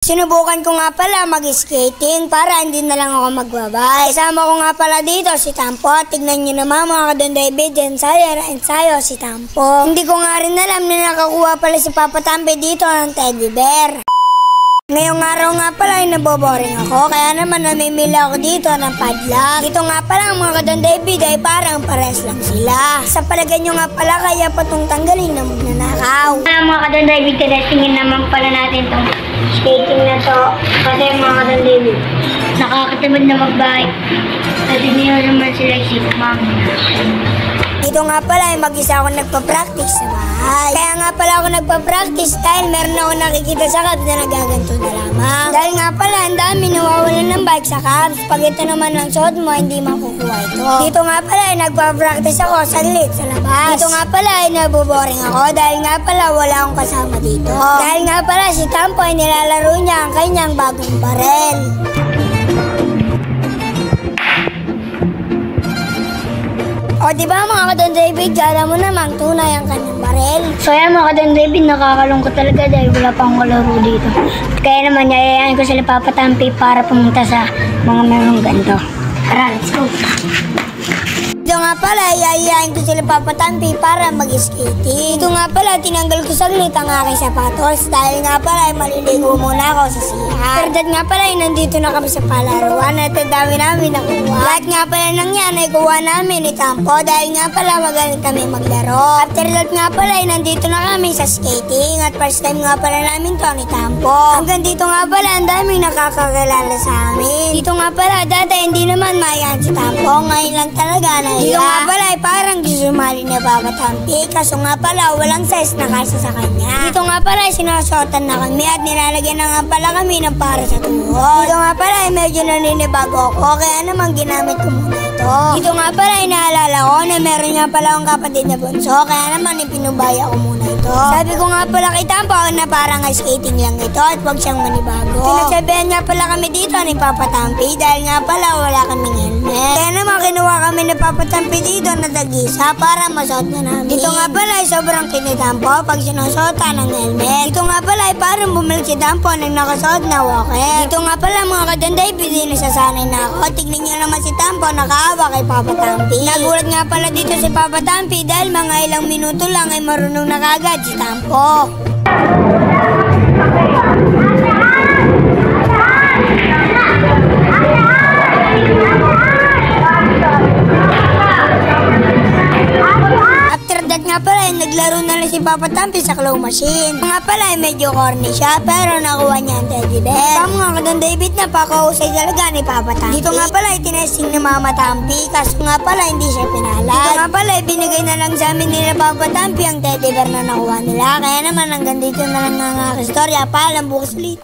Sinubukan ko nga pala mag-skating para hindi na lang ako magbabay. Kasama ko nga pala dito si Tampo. Tignan nyo naman mga Kadon David, ensayo si Tampo. Hindi ko nga rin alam na nakakuha pala si Papa Tampi dito ng teddy bear. Ngayong araw nga pala ay naboboring ako, kaya naman namimili ako dito ng padlock. Ito nga pala ang mga Kadon David ay parang pares lang sila. Sa palagay nyo nga pala kaya pa itong tanggalin na magnanakaw. Mga Kadon David, tingin naman pala natin itong skating na to. Kasi mga Kadon David, nakakatamad na mag-bike. Kasi niyo naman sila si Mami. Dito nga pala ay mag-isa ako nagpa-practice sa bahay. Kaya nga pala ako nagpa-practice dahil meron ako nakikita sa cabs na nagaganto na lamang. Dahil nga pala ang dami nawawalan ng bike sa cabs. Pag ito naman ang suot mo, hindi makukuha ito. Dito nga pala ay nagpa-practice ako saglit sa labas. Dito nga pala ay naboboring ako dahil nga pala wala akong kasama dito. Dahil nga pala si Tampo ay nilalaro niya ang kanyang bagong barel. O diba mga Kadon David, alam mo namang tunay ang kanyang barel. So yan mga Kadon David, nakakalungkot talaga dahil wala pa akong kalaro dito. Kaya naman, yayayain ko sila Papa Tampi para pumunta sa mga merong ganito. Tara, let's go! Ito nga pala, iayain ko sila Papa Tampi para mag-skating. Ito nga pala, tinanggal ko saglit ang aking sapatos dahil nga pala, maliligo muna ako sa CR. Pero dahil nga pala, nandito na kami sa palaruan at ang dami namin nakuha. Lahat nga pala nang yan ay kuha namin ni Tampo dahil nga pala magaling kami maglaro. After that nga pala, nandito na kami sa skating at first time nga pala namin to ni Tampo. Hanggang dito nga pala, ang daming nakakakilala sa amin. Dito nga pala, dati hindi naman mayan si Tampo. Ngayon lang talaga na dito nga pala ay parang sumali na Papa Tampi. Kaso nga pala walang size na kasya sa kanya. Dito nga pala ay sinusuotan na kami at nilalagyan na nga pala kami ng para sa tuhod. Dito nga pala ay medyo naninibago ako kaya naman ginamit ko muna ito. Dito nga pala ay naalala ko na meron nga pala akong kapatid na bunso kaya naman ipinubaya ko muna ito. Sabi ko nga pala kay Tampo na parang skating lang ito at huwag siyang manibago. Pinagsabihan nga pala kami dito ni Papa Tampi dahil nga pala wala kaming helmet. Kaya naman kinuha kami ni Papa Tampi dito na tag-isa para masuot na namin. Dito nga pala ay sobrang kinitampo pag sinusuotan ng helmet. Dito nga pala ay parang bumalik si Tampo nang nakasuot na walker. Dito nga pala mga Kadon David, nasasanay na ako. Tignan niyo naman si Tampo nakaawa kay Papa Tampi. Nagulat nga pala dito si Papa Tampi dahil mga ilang minuto lang ay marunong na kagad si Tampo. Nga pala ay naglaro na lang si Papa Tampi sa claw machine. Nga pala ay medyo corny siya pero nakuha niya ang teddy bear. Mga Kadon David na pakahusay talaga ni Papa Tampi. Dito nga pala ay tinesting ni Mama Tampi kaso nga pala hindi siya pinalad. Dito nga pala ay binigay na lang sa amin nila Papa Tampi ang teddy bear na nakuha nila. Kaya naman hanggang dito na lang ang aking istorya. Paalam, bukas ulit.